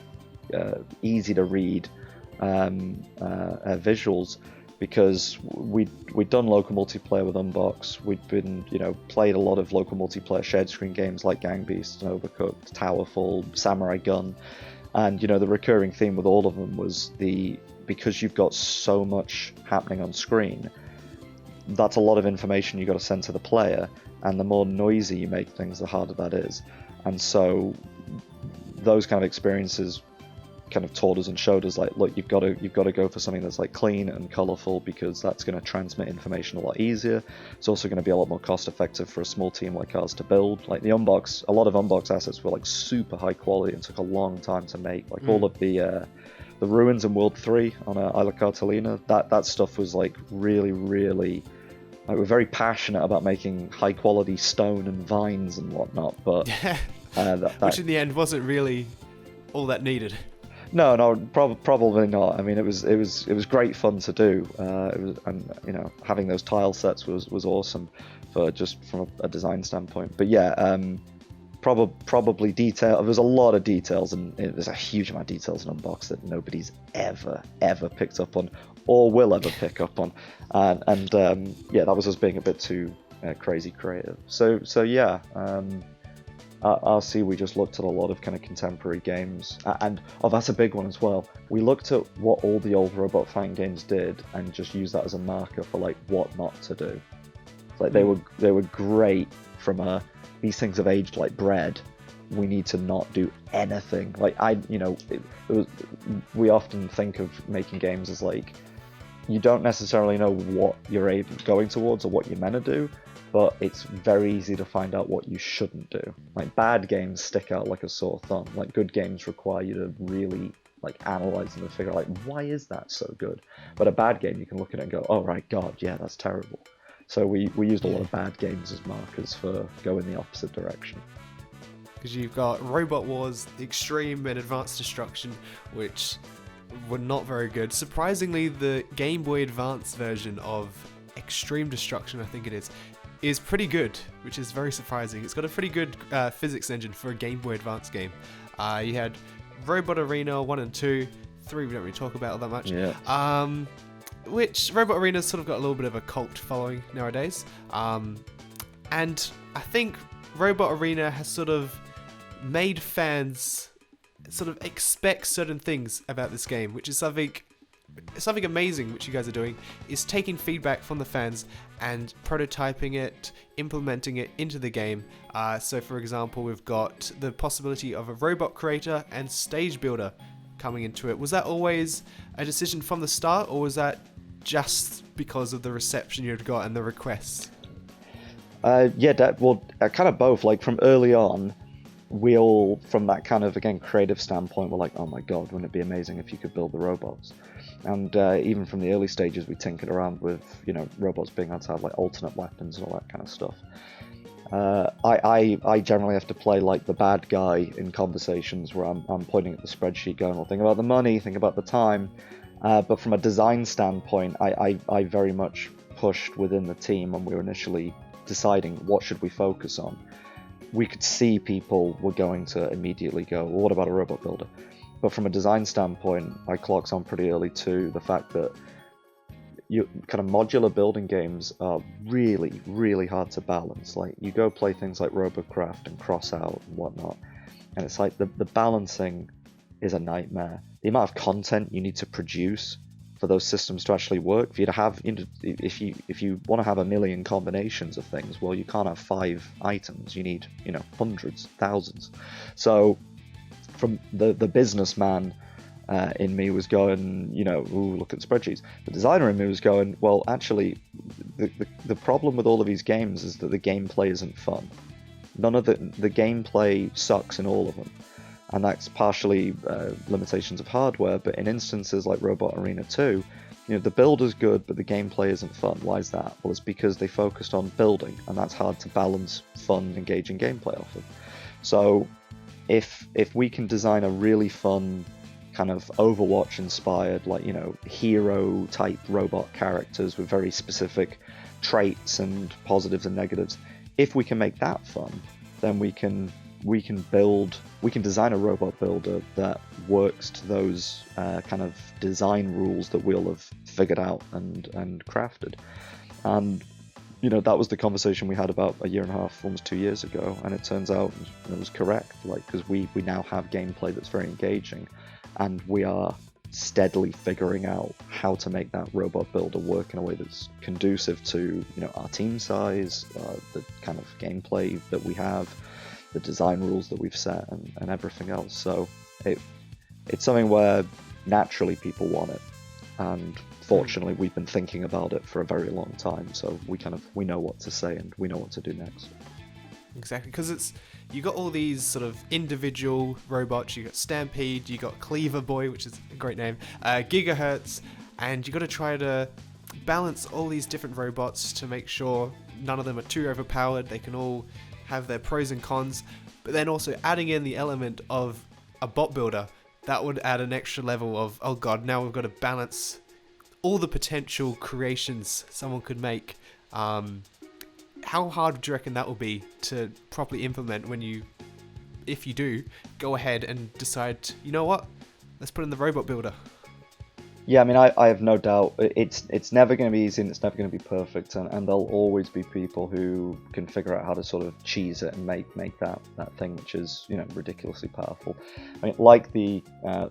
easy to read visuals, because we'd done local multiplayer with Unbox. We'd been played a lot of local multiplayer shared screen games like Gang Beasts and Overcooked, Towerfall, Samurai Gun, and the recurring theme with all of them was because you've got so much happening on screen, that's a lot of information you got to send to the player, and the more noisy you make things, the harder that is. And so those kind of experiences kind of taught us and showed us, like, look, you've got to go for something that's like clean and colorful, because that's going to transmit information a lot easier. It's also going to be a lot more cost effective for a small team like ours to build. Like a lot of Unbox assets were like super high quality and took a long time to make. Like all of the ruins in World 3 on Isla Cartolina, that stuff was like really, really, like, we're very passionate about making high quality stone and vines and whatnot, but which in the end wasn't really all that needed. No, probably not. I mean, it was great fun to do. And having those tile sets was awesome just from a design standpoint. But yeah, probably detail. There's a lot of details, and there's a huge amount of details in Unbox that nobody's ever picked up on, or will ever pick up on. And that was us being a bit too crazy creative. So yeah. At RC, we just looked at a lot of kind of contemporary games, and that's a big one as well. We looked at what all the old robot fighting games did, and just used that as a marker for like what not to do. Like they were great from a these things have aged like bread. We need to not do anything. Like we often think of making games as like you don't necessarily know what you're going towards or what you're meant to do, but it's very easy to find out what you shouldn't do. Like bad games stick out like a sore thumb. Like good games require you to really like analyze them and figure out like why is that so good. But a bad game you can look at it and go, oh right, God, yeah, that's terrible. So we used a lot of bad games as markers for going the opposite direction. Because you've got Robot Wars, Extreme, and Advanced Destruction, which were not very good. Surprisingly, the Game Boy Advance version of Extreme Destruction, I think it is pretty good, which is very surprising. It's got a pretty good physics engine for a Game Boy Advance game. You had Robot Arena 1 and 2, 3 we don't really talk about all that much. Yeah. Which Robot Arena's sort of got a little bit of a cult following nowadays. And I think Robot Arena has sort of made fans sort of expect certain things about this game, which is something amazing which you guys are doing, is taking feedback from the fans and prototyping it, implementing it into the game. So for example, we've got the possibility of a robot creator and stage builder coming into it. Was that always a decision from the start, or was that just because of the reception you had got and the requests? Kind of both. Like from early on, we all, from that kind of, again, creative standpoint, were like, oh my God, wouldn't it be amazing if you could build the robots? And even from the early stages, we tinkered around with, robots being able to have like alternate weapons and all that kind of stuff. I generally have to play like the bad guy in conversations where I'm pointing at the spreadsheet going, well, think about the money, think about the time. But from a design standpoint, I very much pushed within the team when we were initially deciding what should we focus on. We could see people were going to immediately go, well, what about a robot builder? But from a design standpoint, I clocked on pretty early to the fact that kind of modular building games are really, really hard to balance. Like you go play things like Robocraft and Crossout and whatnot, and it's like the balancing is a nightmare. The amount of content you need to produce for those systems to actually work, for you to have, if you want to have a million combinations of things, well, you can't have 5 items. You need, hundreds, thousands. So from the businessman in me was going, ooh, look at spreadsheets. The designer in me was going, well, actually, the problem with all of these games is that the gameplay isn't fun. None of the gameplay sucks in all of them. And that's partially limitations of hardware, but in instances like Robot Arena 2, the build is good, but the gameplay isn't fun. Why is that? Well, it's because they focused on building, and that's hard to balance fun, engaging gameplay off of. So if we can design a really fun kind of Overwatch-inspired, like, hero-type robot characters with very specific traits and positives and negatives, if we can make that fun, then we can design a robot builder that works to those kind of design rules that we'll have figured out and crafted. And that was the conversation we had about a year and a half, almost 2 years ago, and it turns out it was correct. Like, because we now have gameplay that's very engaging, and we are steadily figuring out how to make that robot builder work in a way that's conducive to our team size, the kind of gameplay that we have, the design rules that we've set, and everything else. So it's something where naturally people want it, and fortunately we've been thinking about it for a very long time, so we know what to say and we know what to do next. Exactly, because you got all these sort of individual robots. You got Stampede, you got Cleaver Boy, which is a great name, Gigahertz, and you got to try to balance all these different robots to make sure none of them are too overpowered. They can all have their pros and cons, but then also adding in the element of a bot builder, that would add an extra level of, oh god, now we've got to balance all the potential creations someone could make. How hard do you reckon that will be to properly implement if you do go ahead and decide, you know what, let's put in the robot builder? Yeah, I mean, I have no doubt it's never going to be easy and it's never going to be perfect, and there'll always be people who can figure out how to sort of cheese it and make that thing which is, you know, ridiculously powerful. I mean, like the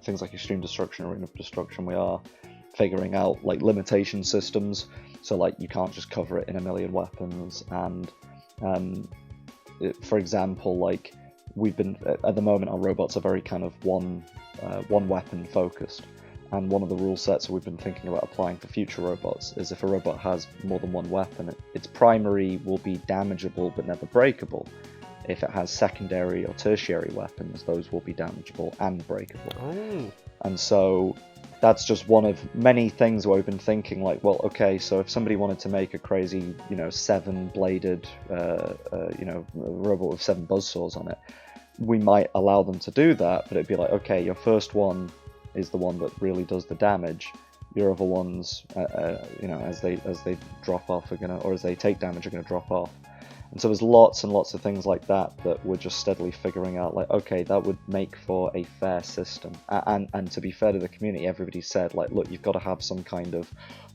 things like Extreme Destruction, Arena of Destruction, we are figuring out like limitation systems, so like you can't just cover it in a million weapons, and for example, like we've been at the moment our robots are very kind of one weapon focused. And one of the rule sets we've been thinking about applying for future robots is if a robot has more than one weapon, its primary will be damageable but never breakable. If it has secondary or tertiary weapons, those will be damageable and breakable. Oh. And so that's just one of many things where we've been thinking, like, well, okay, so if somebody wanted to make a crazy, you know, 7-bladed, you know, robot with 7 buzzsaws on it, we might allow them to do that, but it'd be like, okay, your first one is the one that really does the damage. Your other ones, you know, as they drop off are gonna, or as they take damage, are gonna drop off. And so there's lots and lots of things like that that we're just steadily figuring out. Like, okay, that would make for a fair system. And to be fair to the community, everybody said, like, look, you've got to have some kind of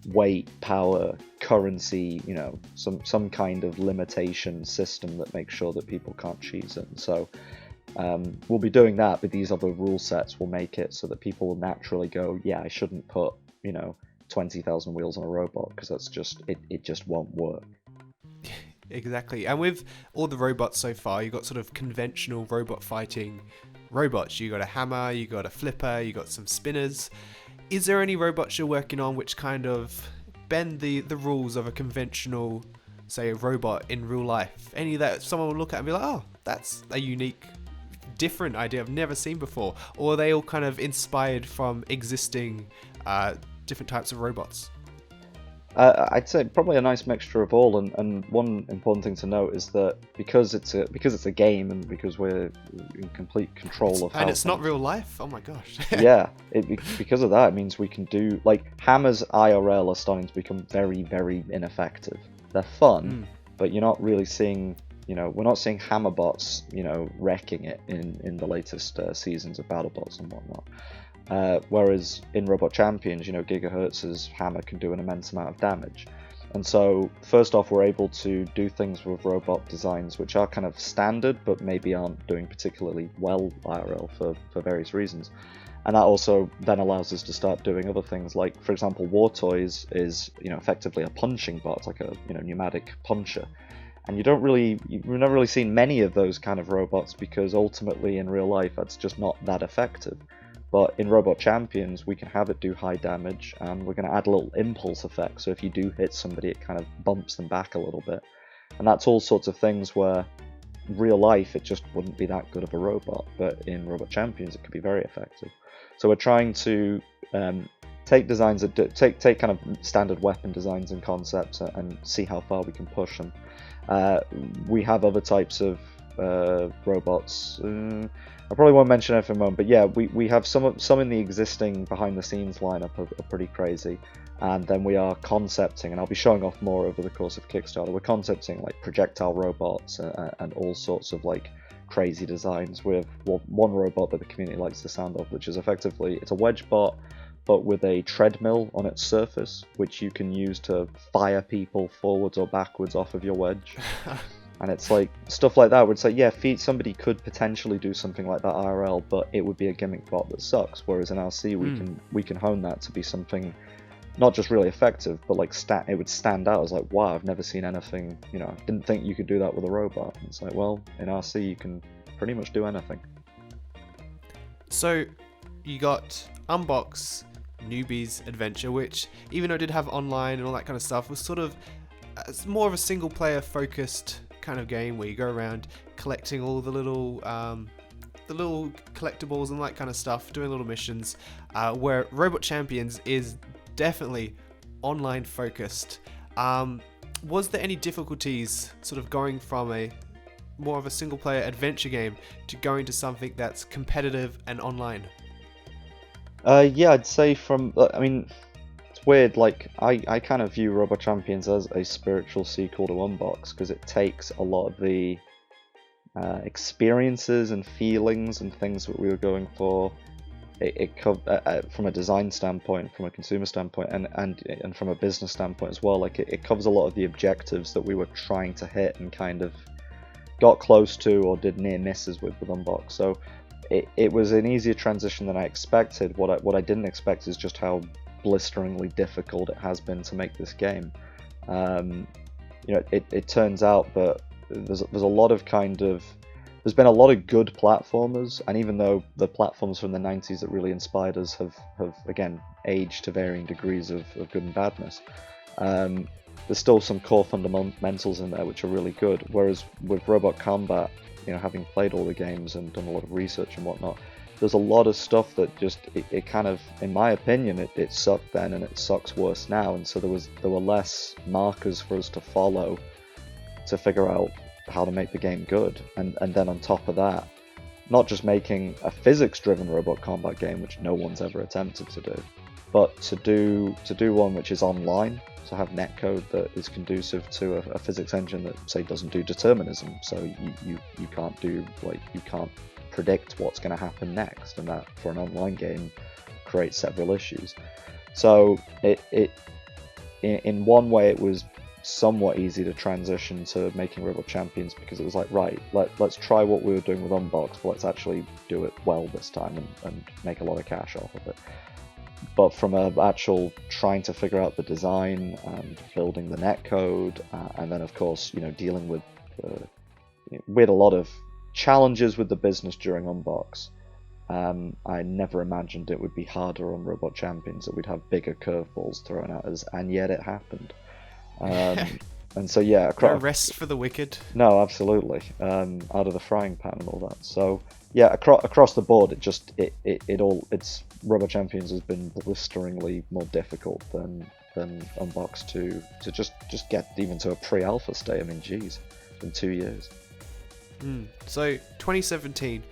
weight, power, currency, you know, some kind of limitation system that makes sure that people can't cheese it. And so we'll be doing that, but these other rule sets will make it so that people will naturally go, yeah, I shouldn't put, you know, 20,000 wheels on a robot, because that's just, it just won't work. Exactly. And with all the robots so far, you've got sort of conventional robot fighting robots. You got a hammer, you got a flipper, you got some spinners. Is there any robots you're working on which kind of bend the rules of a conventional, say, a robot in real life? Any that someone will look at and be like, oh, that's a unique, different idea I've never seen before? Or are they all kind of inspired from existing different types of robots? I'd say probably a nice mixture of all, and one important thing to note is that because it's a game and because we're in complete control of how, and it's not real life. Oh my gosh. Yeah, because of that, it means we can do, like, hammers IRL are starting to become very, very ineffective. They're fun, but you're not really seeing, you know, we're not seeing hammer bots, you know, wrecking it in the latest seasons of BattleBots and whatnot. Whereas in Robot Champions, you know, Gigahertz's hammer can do an immense amount of damage. And so, first off, we're able to do things with robot designs which are kind of standard, but maybe aren't doing particularly well IRL for various reasons. And that also then allows us to start doing other things, like, for example, War Toys is, you know, effectively a punching bot. It's like a, you know, pneumatic puncher. And you've never really seen many of those kind of robots, because ultimately in real life that's just not that effective. But in Robot Champions, we can have it do high damage, and we're going to add a little impulse effect, so if you do hit somebody, it kind of bumps them back a little bit. And that's all sorts of things where real life it just wouldn't be that good of a robot, but in Robot Champions it could be very effective. So we're trying to take designs that take kind of standard weapon designs and concepts and see how far we can push them. We have other types of robots. I probably won't mention it for a moment, but yeah, we have some in the existing behind the scenes lineup are pretty crazy, and then we are concepting, and I'll be showing off more over the course of Kickstarter. We're concepting like projectile robots and all sorts of like crazy designs. We have one robot that the community likes the sound of, which is effectively, it's a wedge bot, but with a treadmill on its surface, which you can use to fire people forwards or backwards off of your wedge. And it's like stuff like that where it's like, yeah, somebody could potentially do something like that IRL, but it would be a gimmick bot that sucks. Whereas in RC, we can hone that to be something not just really effective, but like it would stand out as like, wow, I've never seen anything. You know, I didn't think you could do that with a robot. And it's like, well, in RC you can pretty much do anything. So you got Unbox Newbies Adventure, which, even though it did have online and all that kind of stuff, was sort of more of a single player focused kind of game where you go around collecting all the little collectibles and that kind of stuff, doing little missions, where Robot Champions is definitely online focused. Was there any difficulties sort of going from a more of a single player adventure game to going to something that's competitive and online? Yeah, I'd say I mean, it's weird, like, I kind of view Robot Champions as a spiritual sequel to Unbox, because it takes a lot of the experiences and feelings and things that we were going for from a design standpoint, from a consumer standpoint, and from a business standpoint as well, like it covers a lot of the objectives that we were trying to hit and kind of got close to or did near misses with Unbox. So it was an easier transition than I expected. What I didn't expect is just how blisteringly difficult it has been to make this game. It turns out that there's a lot of there's been a lot of good platformers, and even though the platforms from the 90s that really inspired us have again aged to varying degrees of good and badness, there's still some core fundamentals in there which are really good. Whereas with Robot Combat, having played all the games and done a lot of research and whatnot, there's a lot of stuff that just it kind of, in my opinion, it sucked then and it sucks worse now, and so there were less markers for us to follow to figure out how to make the game good. And then on top of that, not just making a physics-driven Robot Combat game, which no one's ever attempted to do, but to do one which is online, to have netcode that is conducive to a physics engine that, say, doesn't do determinism. So you can't do, you can't predict what's going to happen next, and that for an online game creates several issues. So in one way it was somewhat easy to transition to making Robot Champions, because it was like, right, let's try what we were doing with Unbox, but let's actually do it well this time and make a lot of cash off of it. But from a actual trying to figure out the design and building the netcode, and then of course dealing with we had a lot of challenges with the business during Unbox. I never imagined it would be harder on Robot Champions, that we'd have bigger curveballs thrown at us, and yet it happened. And so yeah, no rest for the wicked. No, absolutely. Out of the frying pan and all that. So yeah, across the board, it's Robot Champions has been blisteringly more difficult than Unbox to just get even to a pre-alpha state. I mean, geez, it's been 2 years. So 2017,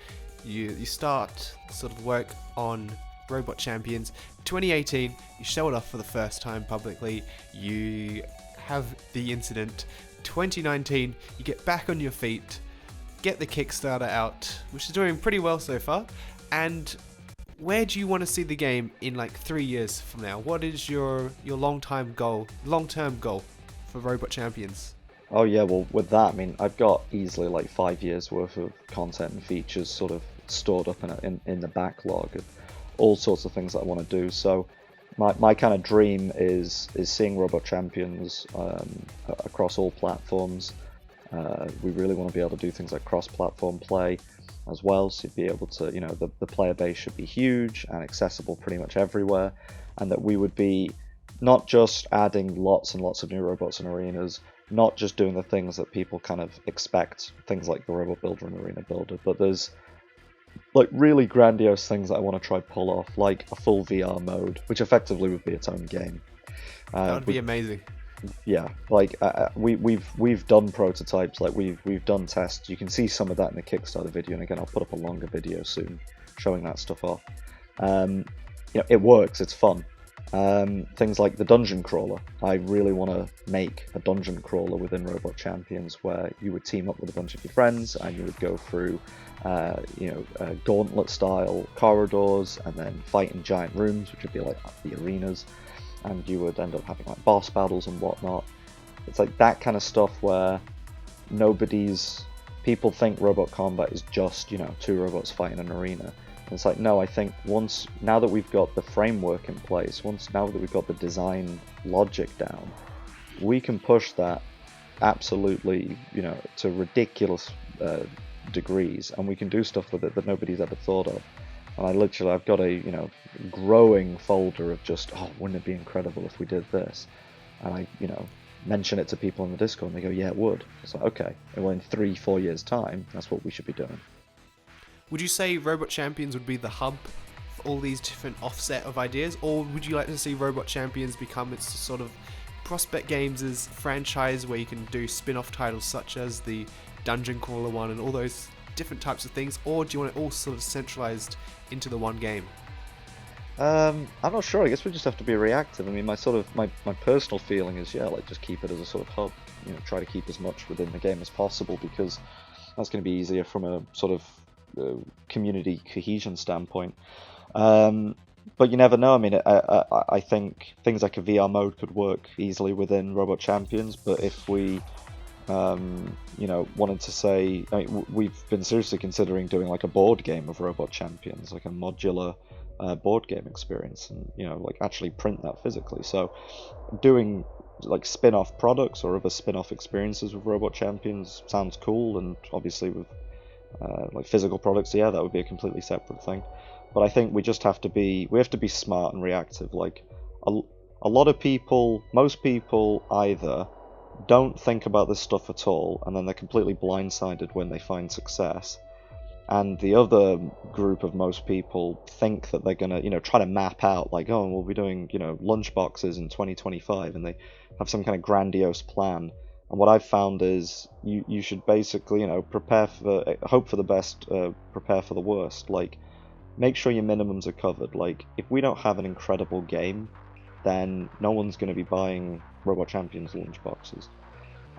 you start sort of work on Robot Champions. 2018, you show it off for the first time publicly. You have the incident. 2019, you get back on your feet, get the Kickstarter out, which is doing pretty well so far. And where do you want to see the game in 3 years from now? What is your long-term goal for Robot Champions? Oh yeah, well with that, I mean, I've got easily 5 years worth of content and features sort of stored up in the backlog of all sorts of things that I want to do. So my kind of dream is seeing Robot Champions across all platforms. We really want to be able to do things like cross-platform play as well, so you'd be able to, the player base should be huge and accessible pretty much everywhere, and that we would be not just adding lots and lots of new robots and arenas, not just doing the things that people kind of expect, things like the Robot Builder and Arena Builder, but there's really grandiose things that I want to try pull off, like a full VR mode, which effectively would be its own game. That would be amazing. Yeah, we've done prototypes, we've done tests. You can see some of that in the Kickstarter video, and again, I'll put up a longer video soon showing that stuff off. It works, it's fun. Things like the dungeon crawler. I really want to make a dungeon crawler within Robot Champions where you would team up with a bunch of your friends and you would go through gauntlet style corridors and then fight in giant rooms, which would be like the arenas, and you would end up having boss battles and whatnot. It's like that kind of stuff where people think Robot Combat is just two robots fighting an arena. It's like, no, I think now that we've got the framework in place, now that we've got the design logic down, we can push that absolutely, to ridiculous degrees, and we can do stuff with it that nobody's ever thought of. And I've got a, growing folder of just, wouldn't it be incredible if we did this? And I, mention it to people in the Discord, and they go, yeah, it would. It's like, okay, well, in 3-4 years' time, that's what we should be doing. Would you say Robot Champions would be the hub for all these different offset of ideas, or would you like to see Robot Champions become its sort of Prospect Games' franchise where you can do spin-off titles such as the Dungeon Crawler one and all those different types of things, or do you want it all sort of centralized into the one game? I'm not sure. I guess we just have to be reactive. I mean, my personal feeling is, just keep it as a sort of hub. Try to keep as much within the game as possible, because that's going to be easier from a sort of community cohesion standpoint. But you never know. I mean, I think things like a VR mode could work easily within Robot Champions, but if we wanted to say, I mean, we've been seriously considering doing like a board game of Robot Champions, like a modular board game experience, and like actually print that physically. So doing like spin-off products or other spin-off experiences with Robot Champions sounds cool, and obviously with like physical products, yeah, that would be a completely separate thing. But I think we have to be smart and reactive. Like a lot of people, most people either don't think about this stuff at all, and then they're completely blindsided when they find success. And the other group of most people think that they're gonna, try to map out like, oh, we'll be doing, lunchboxes in 2025, and they have some kind of grandiose plan. And what I've found is you should basically, prepare for hope for the best, prepare for the worst. Like, make sure your minimums are covered. Like, if we don't have an incredible game, then no one's going to be buying Robot Champions lunchboxes.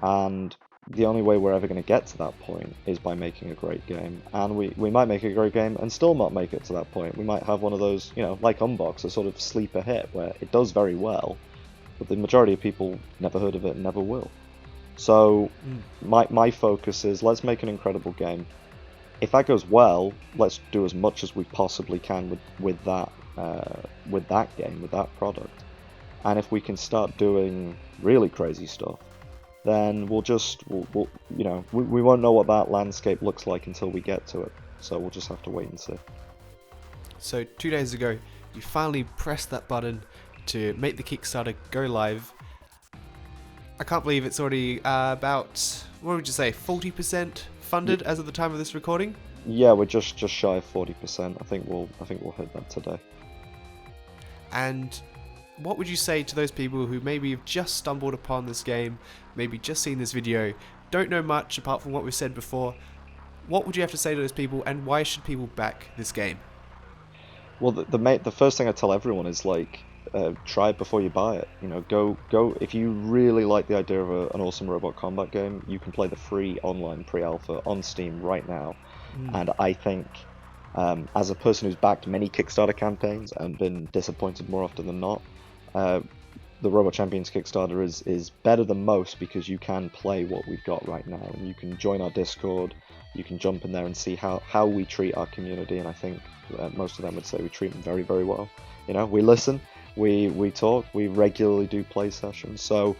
And the only way we're ever going to get to that point is by making a great game. And we might make a great game and still not make it to that point. We might have one of those, like Unbox, a sort of sleeper hit where it does very well, but the majority of people never heard of it and never will. So my focus is, let's make an incredible game. If that goes well, let's do as much as we possibly can with that game, with that product. And if we can start doing really crazy stuff, then we won't know what that landscape looks like until we get to it. So we'll just have to wait and see. So 2 days ago, you finally pressed that button to make the Kickstarter go live. I can't believe it's already about, what would you say, 40% funded as of the time of this recording? Yeah, we're just shy of 40%. I think we'll hit that today. And what would you say to those people who maybe have just stumbled upon this game, maybe just seen this video, don't know much apart from what we've said before? What would you have to say to those people, and why should people back this game? Well, the first thing I tell everyone is, like, try it before you buy it. Go if you really like the idea of an awesome robot combat game, you can play the free online pre-alpha on Steam right now. And I think, as a person who's backed many Kickstarter campaigns and been disappointed more often than not, the Robot Champions Kickstarter is better than most, because you can play what we've got right now, and you can join our Discord, you can jump in there and see how we treat our community, and I think most of them would say we treat them very, very well. We listen, we talk, we regularly do play sessions, so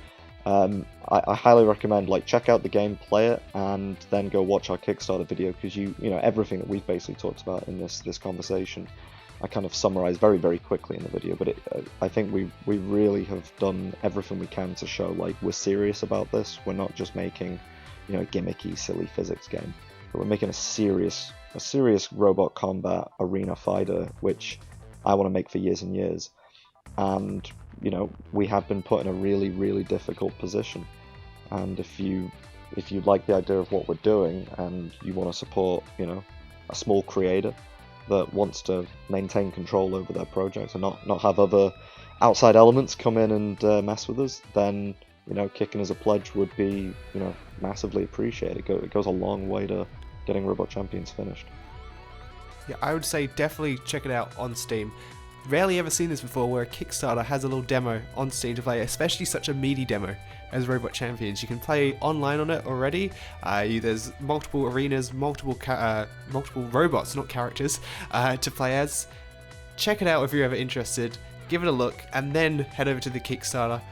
I highly recommend, like, check out the game, play it, and then go watch our Kickstarter video, because everything that we've basically talked about in this conversation, I kind of summarize very, very quickly in the video. But I think we really have done everything we can to show, like, we're serious about this. We're not just making a gimmicky, silly physics game, but we're making a serious robot combat arena fighter, which I want to make for years and years. And we have been put in a really, really difficult position. And if you like the idea of what we're doing, and you want to support a small creator that wants to maintain control over their projects and not have other outside elements come in and mess with us, then kicking as a pledge would be massively appreciated. It goes a long way to getting Robot Champions finished. Yeah, I would say definitely check it out on Steam. Rarely ever seen this before, where a Kickstarter has a little demo on Steam to play, especially such a meaty demo as Robot Champions. You can play online on it already. There's multiple arenas, multiple robots, not characters, to play as. Check it out if you're ever interested. Give it a look, and then head over to the Kickstarter.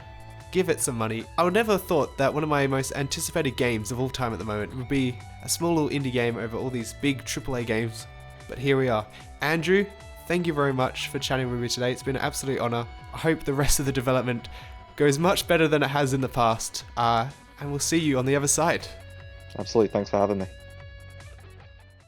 Give it some money. I would never have thought that one of my most anticipated games of all time at the moment would be a small little indie game over all these big AAA games. But here we are. Andrew, thank you very much for chatting with me today. It's been an absolute honour. I hope the rest of the development goes much better than it has in the past. And we'll see you on the other side. Absolutely. Thanks for having me.